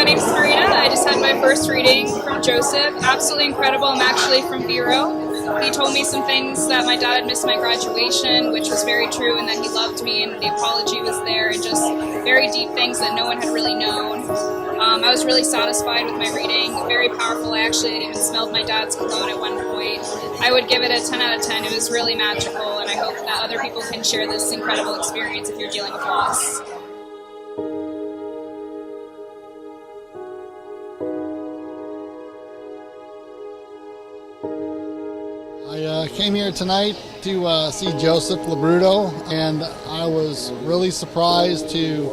my name's Marina. I just had my first reading from Joseph. Absolutely incredible. I'm actually from Vero. He told me some things that my dad had missed my graduation, which was very true, and that he loved me, and the apology was there, and just very deep things that no one had really known. I was really satisfied with my reading. Very powerful. I actually even smelled my dad's cologne at one point. I would give it a 10 out of 10. It was really magical, and I hope that other people can share this incredible experience if you're dealing with loss. I came here tonight to see Joseph LoBrutto, and I was really surprised to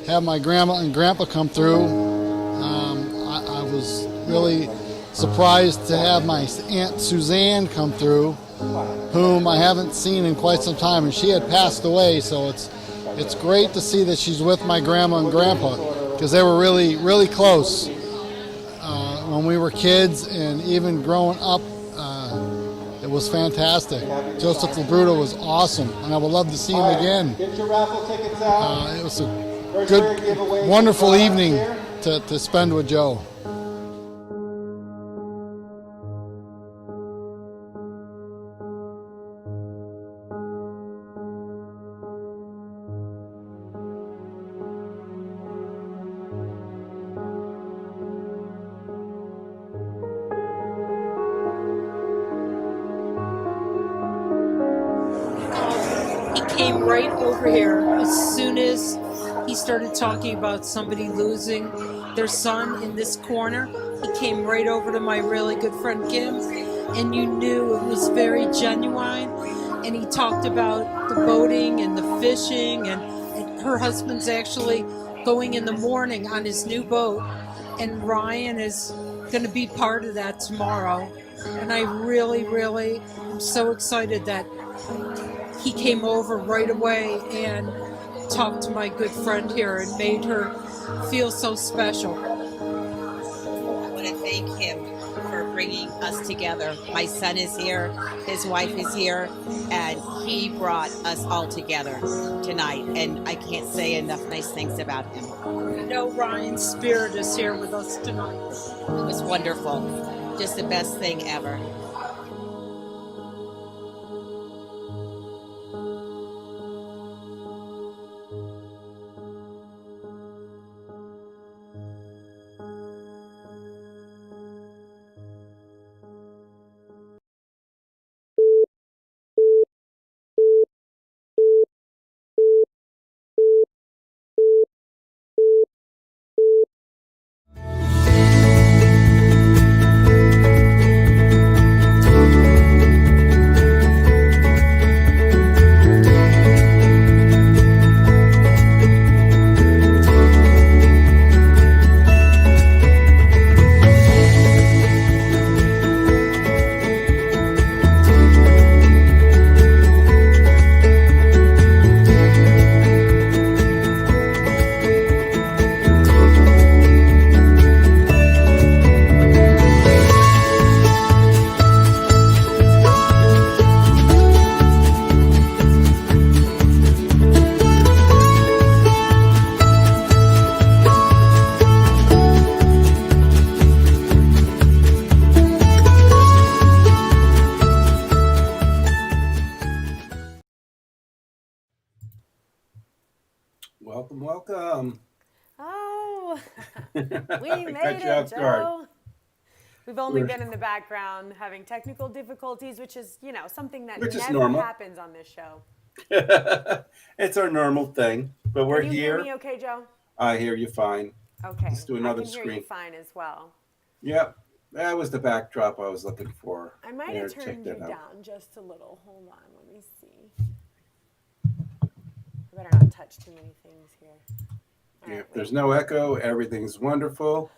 have my grandma and grandpa come through. I was really surprised to have my Aunt Suzanne come through, whom I haven't seen in quite some time, and she had passed away, so it's great to see that she's with my grandma and grandpa, because they were really, really close when we were kids, and even growing up. It was fantastic. Joseph LoBrutto was awesome, and I would love to see him again. Get your raffle tickets out. It was a good, wonderful evening to spend with Joe. Came right over here as soon as he started talking about somebody losing their son in this corner. He came right over to my really good friend Kim, and you knew it was very genuine. And he talked about the boating and the fishing, and her husband's actually going in the morning on his new boat, and Ryan is going to be part of that tomorrow. And I really, really am so excited that he came over right away and talked to my good friend here and made her feel so special. I want to thank him for bringing us together. My son is here, his wife is here, and he brought us all together tonight. And I can't say enough nice things about him. You know, Ryan's spirit is here with us tonight. It was wonderful. Just the best thing ever. Welcome. Oh, we made it, Joe. We've only been in the background having technical difficulties, which is, something that never happens on this show. It's our normal thing, but we're here. Can you here. hear me okay, Joe? I hear you fine. Okay. Let's do another I can screen. hear you fine as well. Yep. That was the backdrop I was looking for. I might have turned you down just a little. Hold on. Let me see. I better not touch too many things here. Yeah, there's no echo. Everything's wonderful.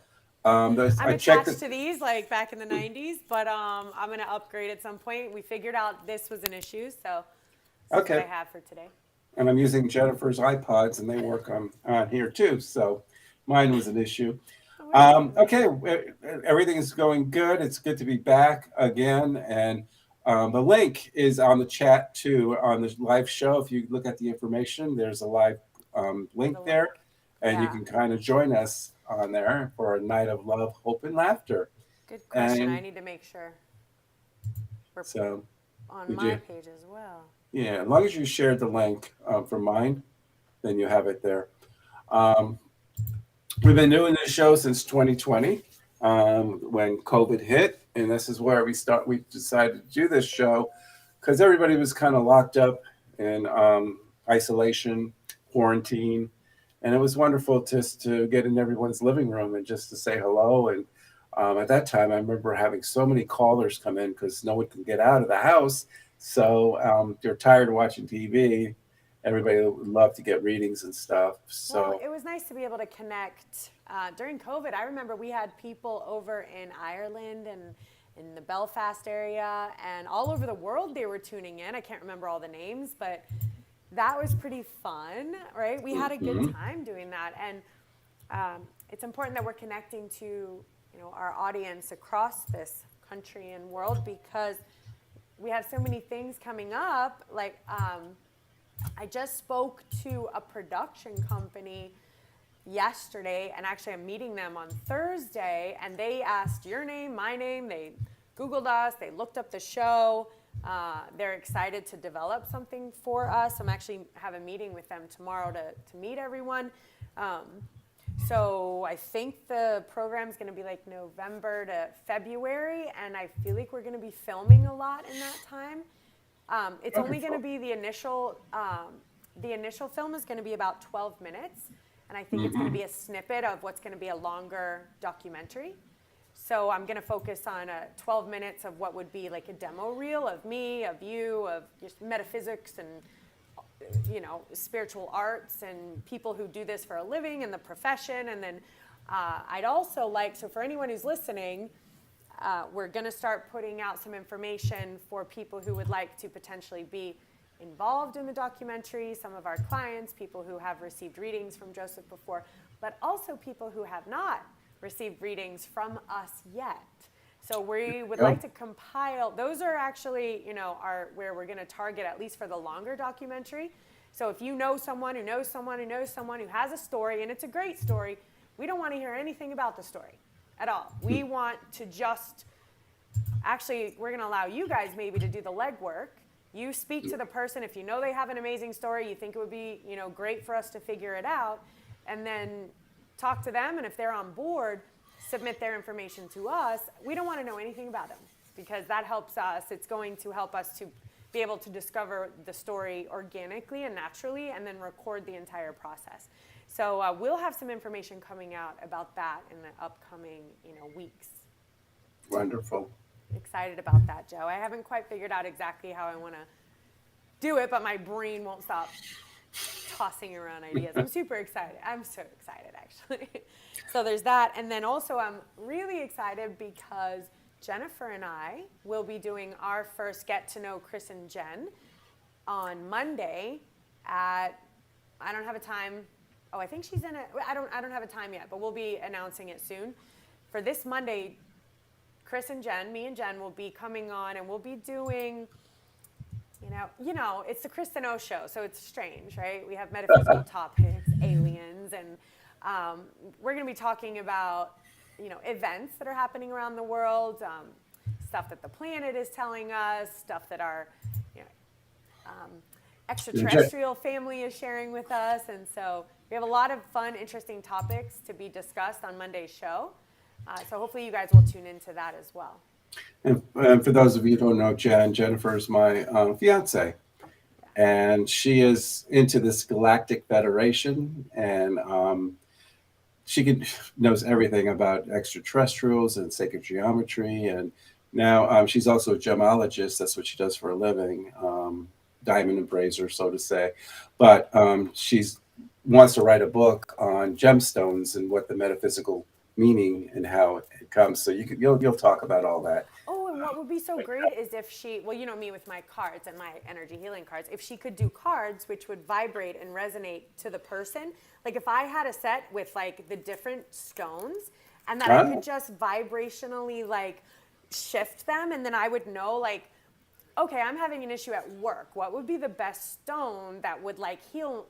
I'm attached to these like back in the 90s, but I'm going to upgrade at some point. We figured out this was an issue, so this is what I have for today. And I'm using Jennifer's iPods, and they work on here too, so mine was an issue. Okay, everything is going good. It's good to be back again, and the link is on the chat too on the live show. If you look at the information, there's a live link there. and you can kind of join us on there for a night of love, hope, and laughter. Good question. And I need to make sure we're so, on would my you? page as well. Yeah, as long as you shared the link for mine, then you have it there. Um, we've been doing this show since 2020 when COVID hit, and this is where we decided to do this show because everybody was kind of locked up in isolation, quarantine, and it was wonderful just to get in everyone's living room and just to say hello. And at that time, I remember having so many callers come in because no one could get out of the house. So they're tired of watching TV. Everybody would love to get readings and stuff. So Well, it was nice to be able to connect. During COVID, I remember we had people over in Ireland and in the Belfast area and all over the world they were tuning in. I can't remember all the names, but that was pretty fun, right? We had a good time doing that. And it's important that we're connecting to our audience across this country and world because we have so many things coming up. Like I just spoke to a production company yesterday, and actually I'm meeting them on Thursday, and they asked your name, my name, they Googled us, they looked up the show. They're excited to develop something for us. I'm actually have a meeting with them tomorrow to meet everyone. So I think the program's going to be like November to February, and I feel like we're going to be filming a lot in that time. It's only going to be the initial film is going to be about 12 minutes, and I think it's going to be a snippet of what's going to be a longer documentary. So I'm going to focus on 12 minutes of what would be like a demo reel of me, of you, of just metaphysics and spiritual arts and people who do this for a living and the profession. And then I'd also like, so for anyone who's listening, we're going to start putting out some information for people who would like to potentially be involved in the documentary, some of our clients, people who have received readings from Joseph before, but also people who have not received readings from us yet. So we would like to compile, those are actually, where we're going to target at least for the longer documentary. So if you know someone who knows someone who knows someone who has a story, and it's a great story, we don't want to hear anything about the story at all. We want to we're going to allow you guys maybe to do the legwork. You speak to the person. If you know they have an amazing story, you think it would be, great for us to figure it out, and then talk to them. And if they're on board, submit their information to us. We don't want to know anything about them because that helps us. It's going to help us to be able to discover the story organically and naturally and then record the entire process. So we'll have some information coming out about that in the upcoming weeks. Wonderful. Excited about that, Joe. I haven't quite figured out exactly how I want to do it, but my brain won't stop tossing around ideas. I'm super excited. I'm so excited, actually. So there's that. And then also I'm really excited because Jennifer and I will be doing our first Get to Know Chris and Jen on Monday at, I don't have a time. Oh, I think she's in it. I don't have a time yet, but we'll be announcing it soon. For this Monday, Chris and Jen, me and Jen will be coming on and we'll be doing, it's the Kristen O show, so it's strange, right? We have metaphysical topics, aliens, and we're going to be talking about, events that are happening around the world, stuff that the planet is telling us, stuff that our, extraterrestrial family is sharing with us. And so we have a lot of fun, interesting topics to be discussed on Monday's show. So hopefully you guys will tune into that as well. And for those of you who don't know Jennifer is my fiance. And she is into this galactic federation, and she knows everything about extraterrestrials and sacred geometry. And now she's also a gemologist. That's what she does for a living, diamond appraiser, so to say. But she wants to write a book on gemstones and what the metaphysical meaning and how it comes. So you'll talk about all that. Oh, and what would be so great is if she, me with my cards and my energy healing cards, if she could do cards which would vibrate and resonate to the person. Like if I had a set with like the different stones and that I could just vibrationally like shift them, and then I would know like okay, I'm having an issue at work. What would be the best stone that would like heal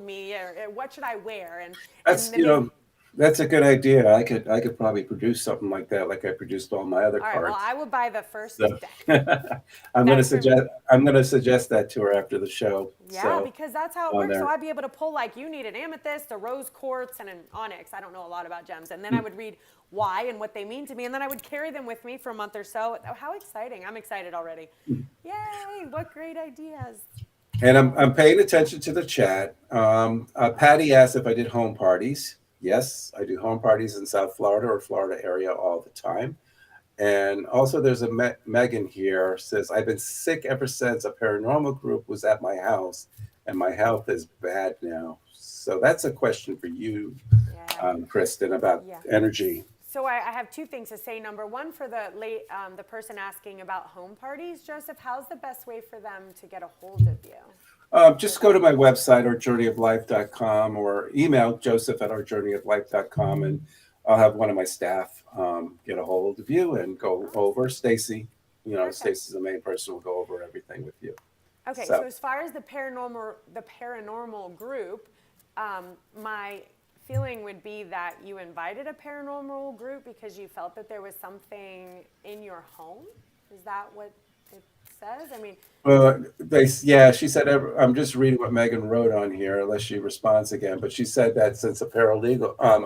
me, or what should I wear? That's, And then that's a good idea. I could probably produce something like that, like I produced all my other all right, well, cards. I would buy the first So deck. I'm gonna That's for me. suggest that to her after the show. Yeah, So because that's how it on works. So there. I'd be able to pull like you need an amethyst, a rose quartz, and an onyx. I don't know a lot about gems. And then I would read why and what they mean to me, and then I would carry them with me for a month or so. How exciting. I'm excited already. Yay, what great ideas. And I'm paying attention to the chat. Patty asked if I did home parties. Yes, I do home parties in South Florida or Florida area all the time. And also there's a Megan here says, I've been sick ever since a paranormal group was at my house and my health is bad now. So that's a question for you, Kristen, about energy. So I have two things to say. Number one, for the person asking about home parties, Joseph, how's the best way for them to get a hold of you? Just go to my website, ourjourneyoflife.com, or email Joseph at ourjourneyoflife.com, and I'll have one of my staff get a hold of you and go over. Stacy, Stacy's the main person who will go over everything with you. Okay, so as far as the paranormal group, my feeling would be that you invited a paranormal group because you felt that there was something in your home. Is that what it says? I mean, she said, I'm just reading what Megan wrote on here, unless she responds again, but she said that since a paranormal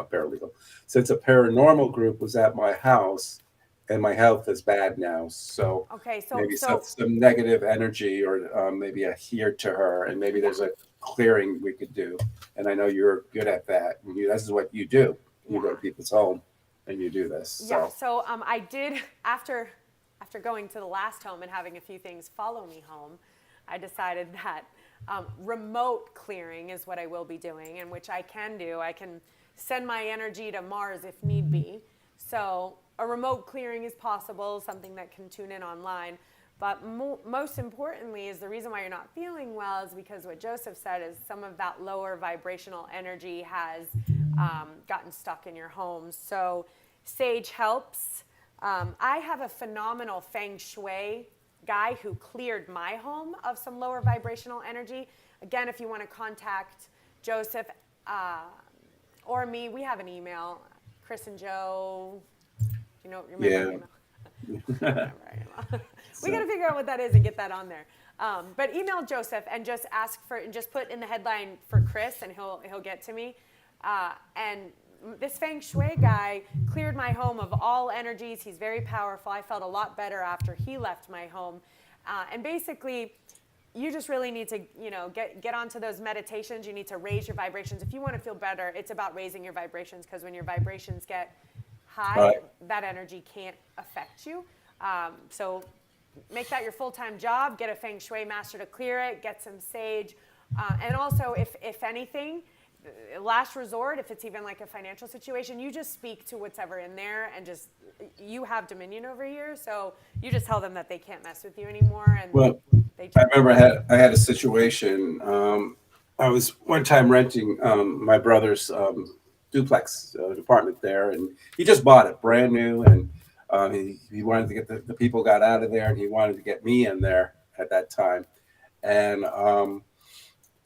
group was at my house and my health is bad now. So maybe some negative energy, or maybe a here to her, and maybe there's a clearing we could do. And I know you're good at that. This is what you do. You go to people's home and you do this. Yeah. So I did, after going to the last home and having a few things follow me home, I decided that remote clearing is what I will be doing, and which I can do. I can send my energy to Mars if need be. So a remote clearing is possible, something that can tune in online. But most importantly is the reason why you're not feeling well is because what Joseph said is some of that lower vibrational energy has gotten stuck in your home. So sage helps. I have a phenomenal feng shui guy who cleared my home of some lower vibrational energy. Again, if you want to contact Joseph or me, we have an email, Chris and Joe. Remember our email? We got to figure out what that is and get that on there. But email Joseph and just ask for, and just put in the headline for Chris, and he'll get to me. And this feng shui guy cleared my home of all energies. He's very powerful. I felt a lot better after he left my home. And basically, you just really need to, get onto those meditations. You need to raise your vibrations. If you want to feel better, it's about raising your vibrations, because when your vibrations get high, that energy can't affect you. So make that your full-time job. Get a feng shui master to clear it. Get some sage. And also, if anything, last resort, if it's even like a financial situation, you just speak to whatever in there, and just, you have dominion over here. So you just tell them that they can't mess with you anymore. And I remember I had a situation. I was one time renting my brother's duplex apartment there, and he just bought it brand new, and he wanted to get the people got out of there, and he wanted to get me in there at that time, and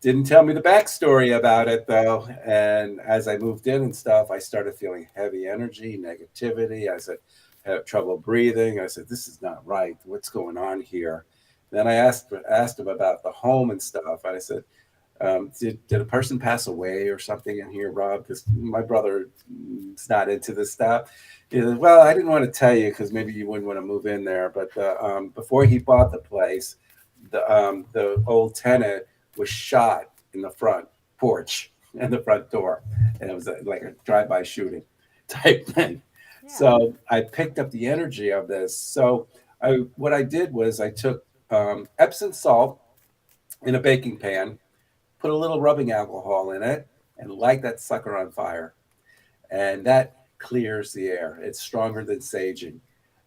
didn't tell me the backstory about it though. And as I moved in and stuff, I started feeling heavy energy, negativity. I said, I had trouble breathing. I said, this is not right. What's going on here? Then I asked him about the home and stuff. And I said, did a person pass away or something in here, Rob? Because my brother is not into this stuff. He said, well, I didn't want to tell you because maybe you wouldn't want to move in there. But before he bought the place, the old tenant was shot in the front porch and the front door. And it was like a drive-by shooting type thing. Yeah. So I picked up the energy of this. So what I did was I took Epsom salt in a baking pan, put a little rubbing alcohol in it, and light that sucker on fire. And that clears the air. It's stronger than saging.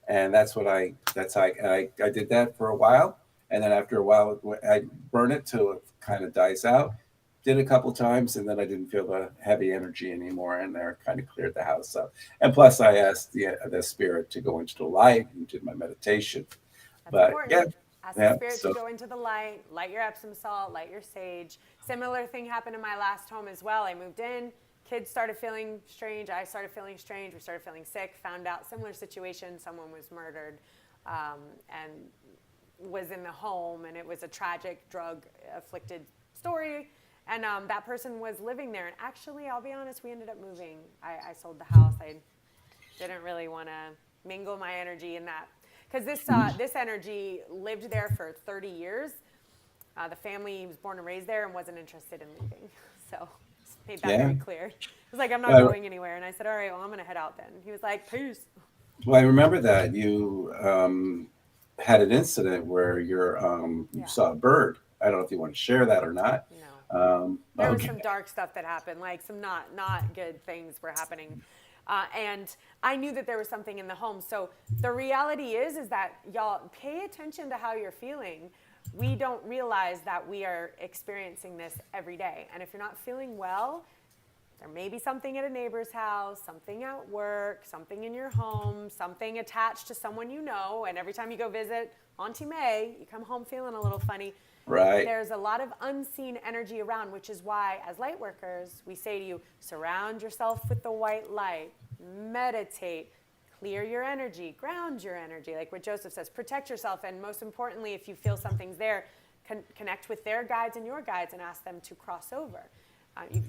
And I did that for a while. And then after a while, I burn it till it kind of dies out. Did a couple times, and then I didn't feel the heavy energy anymore, and there kind of cleared the house up. And plus, I asked the spirit to go into the light and did my meditation. That's important. Ask the Yeah. spirit to So go into the light, light your Epsom salt, light your sage. Similar thing happened in my last home as well. I moved in, kids started feeling strange, I started feeling strange, we started feeling sick, found out similar situation, someone was murdered and was in the home, and it was a tragic drug-afflicted story. And that person was living there. And actually, I'll be honest, we ended up moving. I sold the house. I didn't really want to mingle my energy in that. Because this energy lived there for 30 years. The family was born and raised there and wasn't interested in leaving. So made that very clear. He was like, I'm not going anywhere. And I said, all right, well, I'm going to head out then. He was like, peace. Well, I remember that you had an incident where you saw a bird. I don't know if you want to share that or not. No. There was some dark stuff that happened, like some not good things were happening. And I knew that there was something in the home. So the reality is that y'all pay attention to how you're feeling. We don't realize that we are experiencing this every day. And if you're not feeling well, there may be something at a neighbor's house, something at work, something in your home, something attached to someone you know. And every time you go visit Auntie May, you come home feeling a little funny. Right. There's a lot of unseen energy around, which is why, as light workers, we say to you, surround yourself with the white light, meditate, clear your energy, ground your energy, like what Joseph says, protect yourself. And most importantly, if you feel something's there, connect with their guides and your guides and ask them to cross over.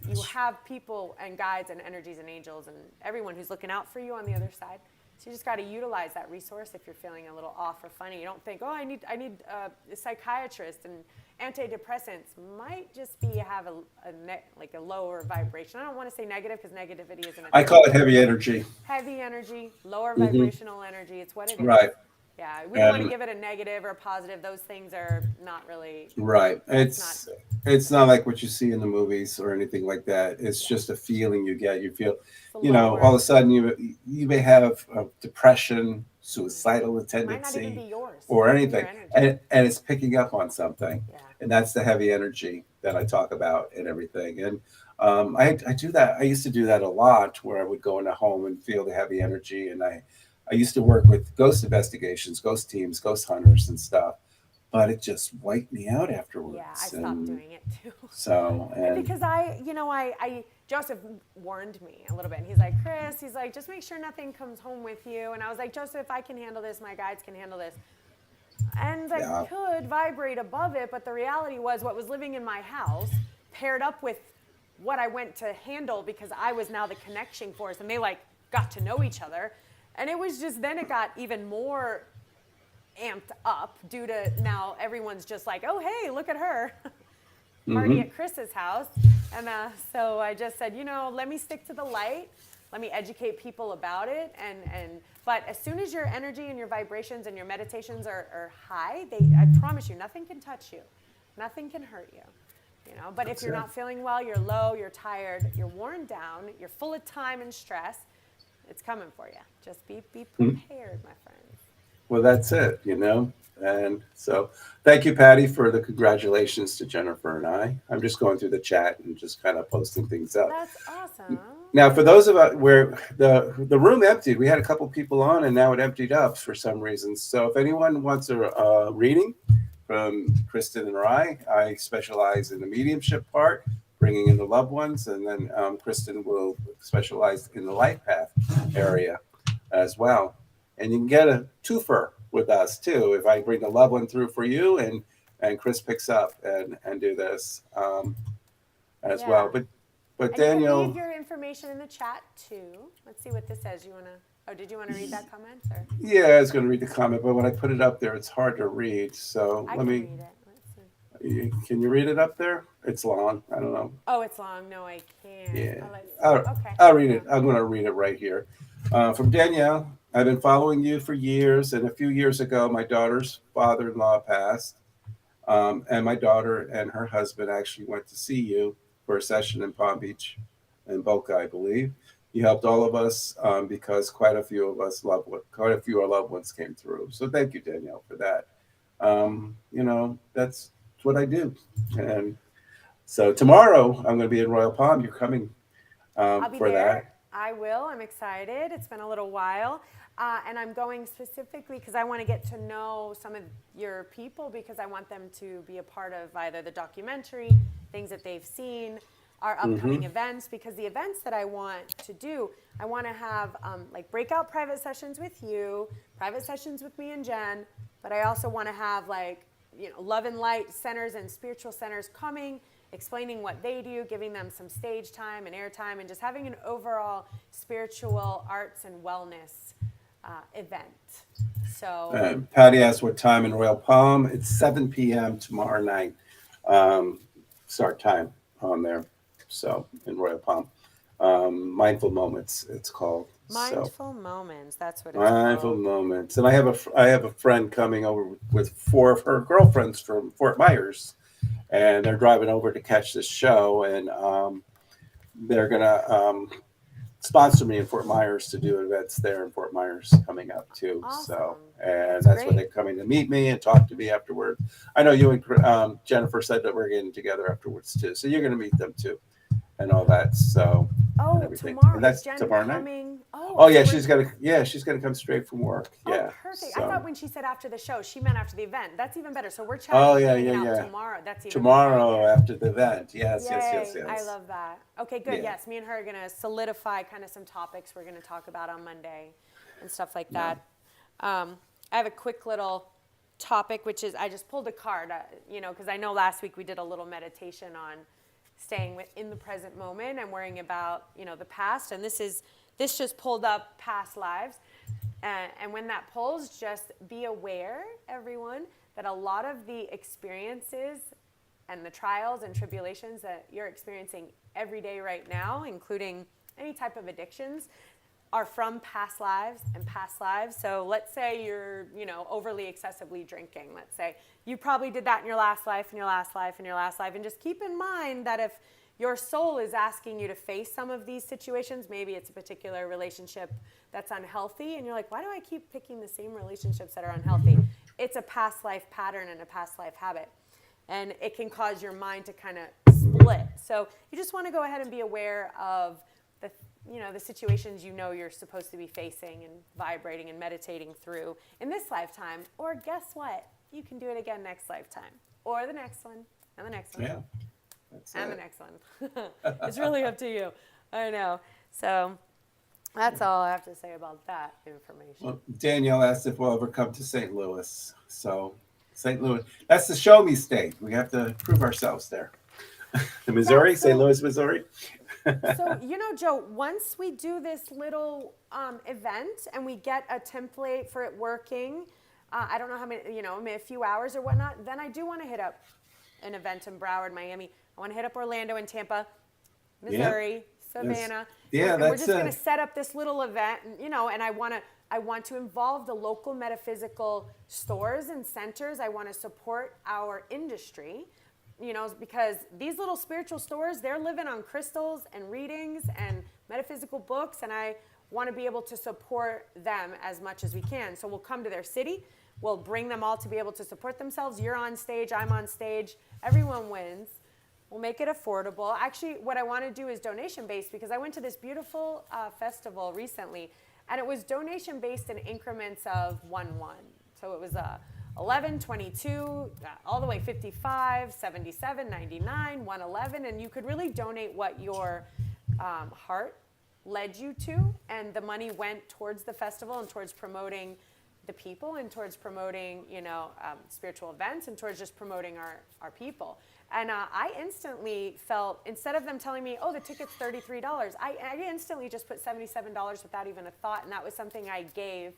You have people and guides and energies and angels and everyone who's looking out for you on the other side. So you just got to utilize that resource if you're feeling a little off or funny. You don't think, oh, I need a psychiatrist and antidepressants. Might just be you have a lower vibration. I don't want to say negative because negativity isn't. I call it heavy energy. Heavy energy, lower vibrational energy. It's what it is. Right. Yeah, we don't want to give it a negative or a positive. Those things are not really. Right. It's not like what you see in the movies or anything like that. It's just a feeling you get. You feel, all of a sudden you may have depression, suicidal tendency, might not even be yours, or anything, and it's picking up on something, and that's the heavy energy that I talk about and everything. And I do that. I used to do that a lot, where I would go in a home and feel the heavy energy, and I used to work with ghost investigations, ghost teams, ghost hunters and stuff, but it just wiped me out afterwards. Yeah, I stopped doing it too. So, because Joseph warned me a little bit, and he's like, Chris, he's like, just make sure nothing comes home with you. And I was like, Joseph, I can handle this. My guides can handle this. And I could vibrate above it, but the reality was what was living in my house paired up with what I went to handle, because I was now the connection force, and they got to know each other. And it was just, then it got even more amped up due to now everyone's just like, oh, hey, look at her. Party at Chris's house. And so I just said, let me stick to the light. Let me educate people about it. But as soon as your energy and your vibrations and your meditations are high, I promise you, nothing can touch you. Nothing can hurt you. But if you're not feeling well, you're low, you're tired, you're worn down, you're full of time and stress, it's coming for you. Just be prepared, my friends. Well, that's it, And so thank you, Patty, for the congratulations to Jennifer and I. I'm just going through the chat and just kind of posting things up. That's awesome. Now, for those of us where the room emptied, we had a couple people on, and now it emptied up for some reason. So if anyone wants a reading from Kristen and I specialize in the mediumship part, bringing in the loved ones, and then Kristen will specialize in the Lifepath area as well. And you can get a twofer with us too, if I bring the loved one through for you, and Chris picks up and do this as well. But Daniel, you can leave your information in the chat too. Let's see what this says. Did you want to read that comment? Or? Yeah, I was going to read the comment, but when I put it up there, it's hard to read. So I can read it. Let's see. Can you read it up there? It's long. I don't know. Oh, it's long. No, I can't. Yeah. Okay. I'll read it. I'm going to read it right here. From Danielle, I've been following you for years, and a few years ago, my daughter's father-in-law passed, and my daughter and her husband actually went to see you for a session in Palm Beach, in Boca, I believe. You helped all of us because quite a few of our loved ones came through. So thank you, Danielle, for that. That's what I do. And so tomorrow I'm going to be in Royal Palm. You're coming I'll be for there. that. I will. I'm excited. It's been a little while. And I'm going specifically because I want to get to know some of your people, because I want them to be a part of either the documentary, things that they've seen, our upcoming events, because the events that I want to do, I want to have like breakout private sessions with you, private sessions with me and Jen, but I also want to have like, love and light centers and spiritual centers coming, explaining what they do, giving them some stage time and air time, and just having an overall spiritual arts and wellness event. So Patty asked what time in Royal Palm. It's 7 p.m. tomorrow night. Start time on there. So in Royal Palm. Mindful Moments, it's called. Mindful Moments, that's what it's Mindful called. Moments. And I have a friend coming over with 4 of her girlfriends from Fort Myers, and they're driving over to catch this show, and they're gonna sponsor me in Fort Myers to do events there in Fort Myers coming up too. Awesome. So, and That's that's when great. they're coming to meet me and talk to me afterwards. I know you and Jennifer said that we're getting together afterwards too, so you're going to meet them too, and all that. So, and Oh, everything. tomorrow. And that's Is Jen tomorrow night. coming? Oh yeah, so she's gonna come straight from work. Yeah. Oh, perfect. So. I thought when she said after the show, she meant after the event. That's even better. So we're chatting Oh yeah, hanging yeah, out yeah. tomorrow. That's even Tomorrow better. after the event. Yes, Yay. yes. I love that. Okay, good. Yeah. Yes, me and her are going to solidify kind of some topics we're going to talk about on Monday and stuff like that. I have a quick little topic, which is I just pulled a card, because I know last week we did a little meditation on staying in the present moment and worrying about, the past. And this just pulled up past lives. And when that pulls, just be aware, everyone, that a lot of the experiences and the trials and tribulations that you're experiencing every day right now, including any type of addictions, are from past lives and past lives. So let's say you're, overly excessively drinking. Let's say you probably did that in your last life, and just keep in mind that if your soul is asking you to face some of these situations, maybe it's a particular relationship that's unhealthy, and you're like, why do I keep picking the same relationships that are unhealthy? It's a past life pattern and a past life habit. And it can cause your mind to kind of split. So you just want to go ahead and be aware of the situations you're supposed to be facing and vibrating and meditating through in this lifetime. Or guess what? You can do it again next lifetime. Or the next one, and the next one. Yeah. And the next one. It's really up to you. I know. So that's all I have to say about that information. Well, Danielle asked if we'll ever come to St. Louis. So St. Louis, that's the show me state. We have to prove ourselves there. The Missouri, St. Louis, Missouri. So, Joe, once we do this little event and we get a template for it working, I don't know how many, maybe a few hours or whatnot, then I do want to hit up an event in Broward, Miami. I want to hit up Orlando and Tampa, Missouri, Savannah. Yeah, and we're just going to set up this little event, and I want to involve the local metaphysical stores and centers. I want to support our industry, because these little spiritual stores, they're living on crystals and readings and metaphysical books, and I want to be able to support them as much as we can. So we'll come to their city. We'll bring them all to be able to support themselves. You're on stage. I'm on stage. Everyone wins. We'll make it affordable. Actually, what I want to do is donation-based, because I went to this beautiful festival recently, and it was donation-based in increments of 1-1. So it was 11, 22, all the way 55, 77, 99, 111, and you could really donate what your heart led you to, and the money went towards the festival and towards promoting the people and towards promoting, spiritual events and towards just promoting our people. And I instantly felt, instead of them telling me, oh, the ticket's $33, I instantly just put $77 without even a thought, and that was something I gave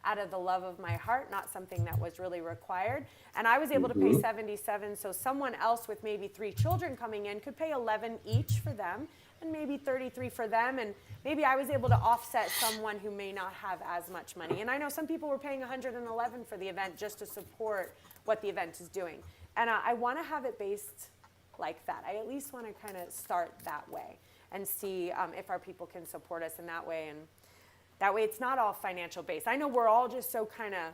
out of the love of my heart, not something that was really required. And I was able to pay $77, so someone else with maybe 3 children coming in could pay $11 each for them, and maybe $33 for them, and maybe I was able to offset someone who may not have as much money. And I know some people were paying $111 for the event just to support what the event is doing. And I want to have it based like that. I at least want to kind of start that way and see if our people can support us in that way. And that way it's not all financial based. I know we're all just so kind of,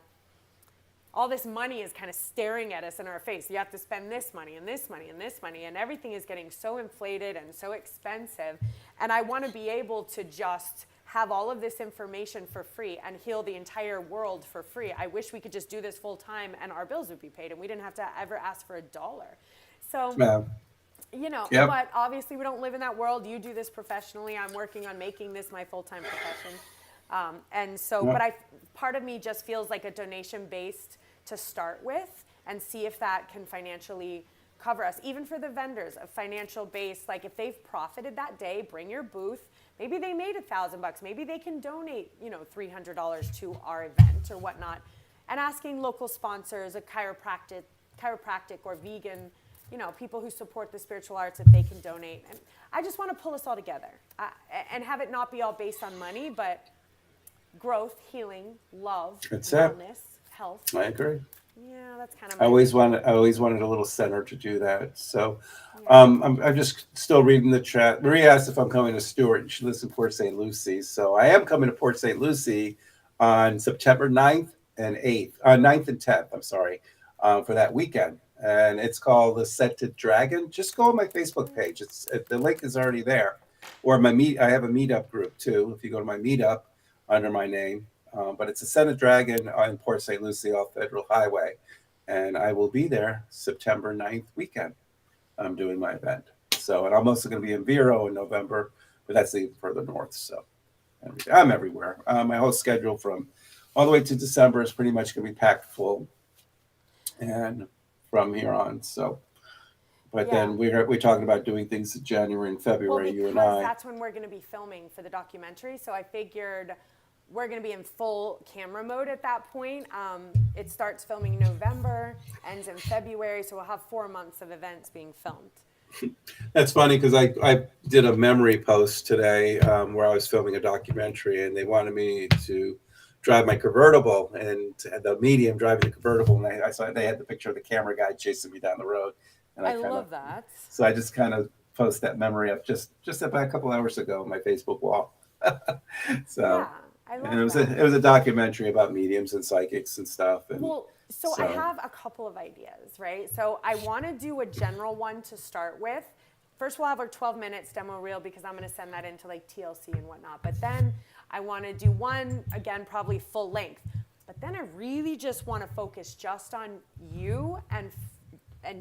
all this money is kind of staring at us in our face. You have to spend this money and this money and this money, and everything is getting so inflated and so expensive. And I want to be able to just have all of this information for free and heal the entire world for free. I wish we could just do this full time and our bills would be paid and we didn't have to ever ask for $1. So, you know, but obviously we don't live in that world. You do this professionally. I'm working on making this my full-time profession. And so, but part of me just feels like a donation based to start with and see if that can financially cover us. Even for the vendors, a financial base, like if they've profited that day, bring your booth. Maybe they made $1,000. Maybe they can donate, you know, $300 to our event or whatnot. And asking local sponsors, a chiropractic or vegan, you know, people who support the spiritual arts, if they can donate. And I just want to pull us all together and have it not be all based on money, but growth, healing, love, wellness, health. I agree. Yeah, that's kind of. I always wanted a little center to do that. So, I'm just still reading the chat. Marie asked if I'm coming to Stewart, and she lives in Port St. Lucie. So I am coming to Port St. Lucie on September 9th and 8th, 9th and 10th. I'm sorry, for that weekend. And it's called the Scented Dragon. Just go on my Facebook page. The link is already there. Or I have a meetup group too. If you go to my meetup under my name, but it's a Scented Dragon in Port St. Lucie off Federal Highway, and I will be there September 9th weekend. I'm doing my event. So, and I'm also going to be in Vero in November, but that's even further north. So, I'm everywhere. My whole schedule from all the way to December is pretty much going to be packed full, and from here on. So, but then we're talking about doing things in January and February. You and I. That's when we're going to be filming for the documentary. So I figured we're going to be in full camera mode at that point. It starts filming in November, ends in February. So we'll have 4 months of events being filmed. That's funny because I did a memory post today where I was filming a documentary, and they wanted me to drive my convertible, and the Medium driving the convertible, and I saw they had the picture of the camera guy chasing me down the road. And I love that. So I just kind of post that memory up just about a couple hours ago on my Facebook wall. So I love it was a documentary about mediums and psychics and stuff. And so I have a couple of ideas, right? So I want to do a general one to start with. First, we'll have our 12 minutes demo reel because I'm going to send that into like TLC and whatnot. But then I want to do one, again, probably full length. But then I really just want to focus just on you and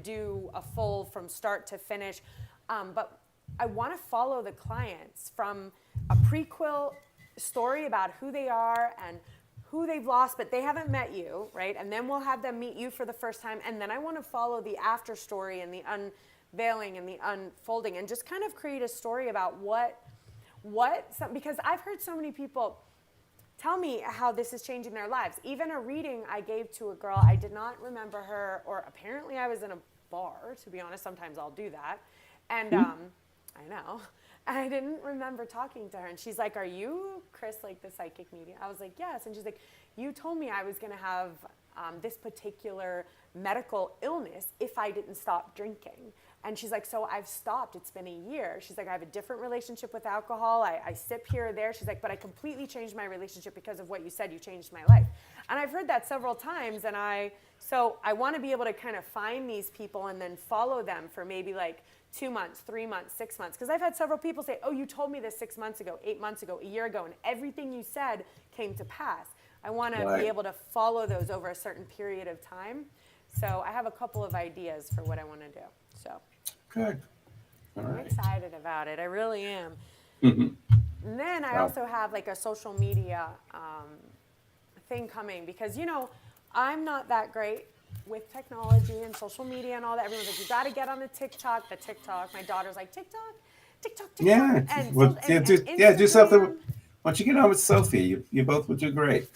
do a full from start to finish. But I want to follow the clients from a prequel story about who they are and who they've lost, but they haven't met you, right? And then we'll have them meet you for the first time. And then I want to follow the after story and the unveiling and the unfolding and just kind of create a story about because I've heard so many people tell me how this is changing their lives. Even a reading I gave to a girl, I did not remember her, or apparently I was in a bar, to be honest. Sometimes I'll do that. And I know. I didn't remember talking to her. And she's like, "Are you Chris, like the psychic medium?" I was like, "Yes." And she's like, "You told me I was going to have this particular medical illness if I didn't stop drinking." And she's like, "So I've stopped. It's been a year." She's like, "I have a different relationship with alcohol. I sip here or there." She's like, "But I completely changed my relationship because of what you said. You changed my life." And I've heard that several times. And so I want to be able to kind of find these people and then follow them for maybe like 2 months, 3 months, 6 months. Because I've had several people say, "Oh, you told me this 6 months ago, 8 months ago, a year ago, and everything you said came to pass." I want to be able to follow those over a certain period of time. So I have a couple of ideas for what I want to do. So good. All I'm right. excited about it. I really am. Mhm. And then I also have like a social media thing coming because, you know, I'm not that great with technology and social media and all that. Everyone's like, "You got to get on the TikTok." My daughter's like, "TikTok." Yeah. Do something. Once you get on with Sophie, you both would do great.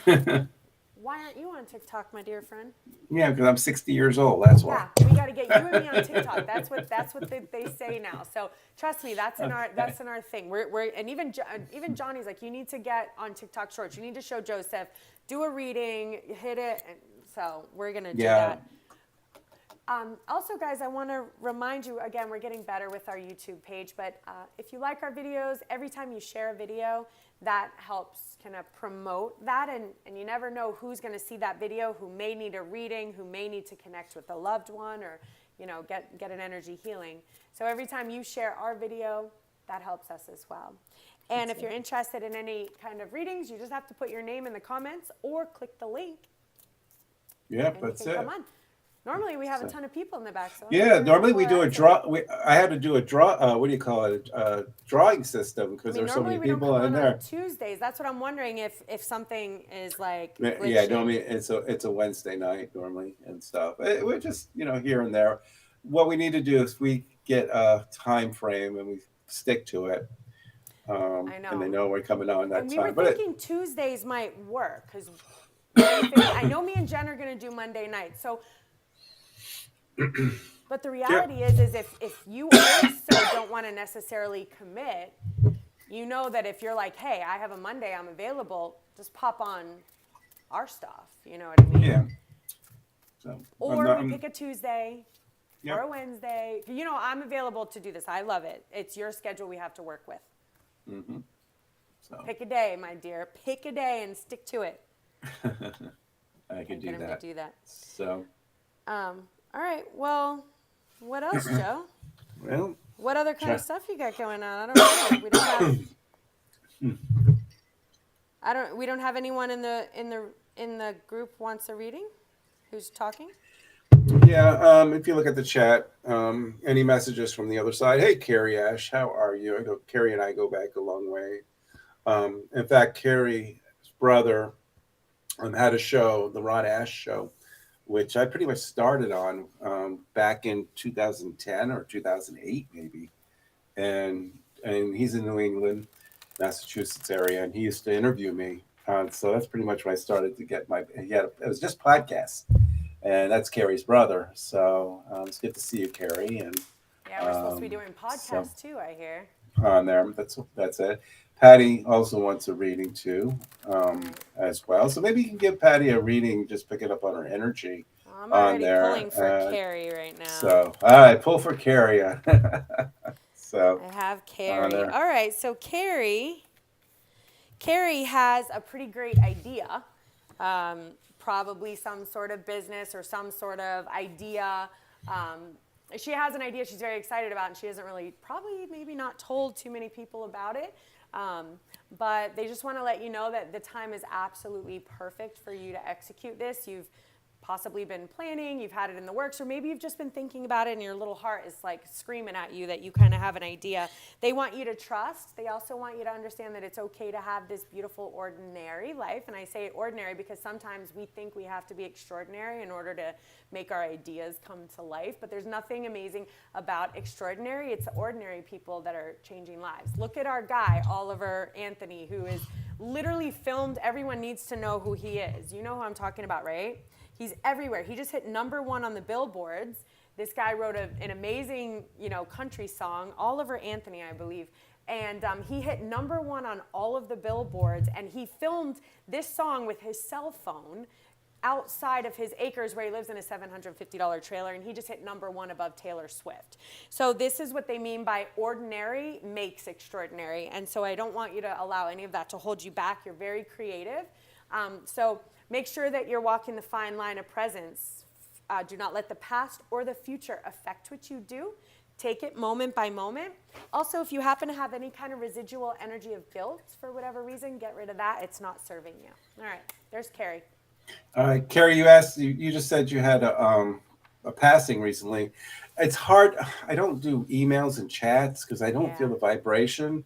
Why aren't you on TikTok, my dear friend? Yeah, because I'm 60 years old. That's why. Yeah, we got to get you and me on TikTok. That's what they say now. So trust me, that's in our thing. And even Johnny's like, "You need to get on TikTok Shorts. You need to show Joseph, do a reading, hit it." And so we're gonna do that. Also, guys, I want to remind you again, we're getting better with our YouTube page, but if you like our videos, every time you share a video, that helps kind of promote that, and you never know who's going to see that video, who may need a reading, who may need to connect with a loved one, or get an energy healing. So every time you share our video, that helps us as well. And if you're interested in any kind of readings, you just have to put your name in the comments or click the link. Yeah, And that's you can it. come on. Normally we have a ton of people in the back. So Yeah, normally we do a draw. I had to do a draw. What do you call it? A drawing system because there's so many people in there. On Tuesdays. That's what I'm wondering if something is like glitching. Yeah, normally it's a Wednesday night normally and stuff. We're just here and there. What we need to do is we get a time frame and we stick to it. I know. And they know we're coming on that and we time. were thinking Tuesdays might work because I know me and Jen are going to do Monday night. So, but the reality is if you also don't want to necessarily commit, you know that if you're like, hey, I have a Monday, I'm available, just pop on our stuff. You know what I mean? Yeah. So, or we pick a Tuesday or a Wednesday. I'm available to do this. I love it. It's your schedule we have to work with. Mm-hmm. So. Pick a day, my dear. Pick a day and stick to it. I could do that. Do that. So. All right. Well, what else, Joe? Well. What other kind of stuff you got going on? I don't know. We don't have. We don't have anyone in the group wants a reading. Who's talking? Yeah. If you look at the chat, any messages from the other side? Hey, Carrie Ash, how are you? I know Carrie and I go back a long way. In fact, Carrie's brother had a show, the Rod Ash Show, which I pretty much started on back in 2010 or 2008, maybe. And he's in New England, Massachusetts area, and he used to interview me. So that's pretty much when I started to get it was just podcasts. And that's Carrie's brother. So it's good to see you, Carrie. And yeah, we're supposed to be doing podcasts too, I hear. On there. That's it. Patty also wants a reading too, as well. So maybe you can give Patty a reading, just pick it up on her energy. I'm already pulling for Carrie right now. So, all right, pull for Carrie. So I have Carrie. All right, so Carrie has a pretty great idea. Probably some sort of business or some sort of idea. She has an idea she's very excited about, and she hasn't really, maybe not told too many people about it. But they just want to let you know that the time is absolutely perfect for you to execute this. You've possibly been planning, you've had it in the works, or maybe you've just been thinking about it and your little heart is like screaming at you that you kind of have an idea. They want you to trust. They also want you to understand that it's okay to have this beautiful, ordinary life. And I say ordinary because sometimes we think we have to be extraordinary in order to make our ideas come to life. But there's nothing amazing about extraordinary. It's the ordinary people that are changing lives. Look at our guy, Oliver Anthony, who is literally filmed. Everyone needs to know who he is. You know who I'm talking about, right? He's everywhere. He just hit #1 on the billboards. This guy wrote an amazing, country song, Oliver Anthony, I believe. And he hit #1 on all of the billboards. And he filmed this song with his cell phone outside of his acres where he lives in a $750 trailer. And he just hit #1 above Taylor Swift. So this is what they mean by ordinary makes extraordinary. And so I don't want you to allow any of that to hold you back. You're very creative. So make sure that you're walking the fine line of presence. Do not let the past or the future affect what you do. Take it moment by moment. Also, if you happen to have any kind of residual energy of guilt for whatever reason, get rid of that. It's not serving you. All right, there's Carrie. Carrie, you just said you had a passing recently. It's hard. I don't do emails and chats because I don't feel the vibration.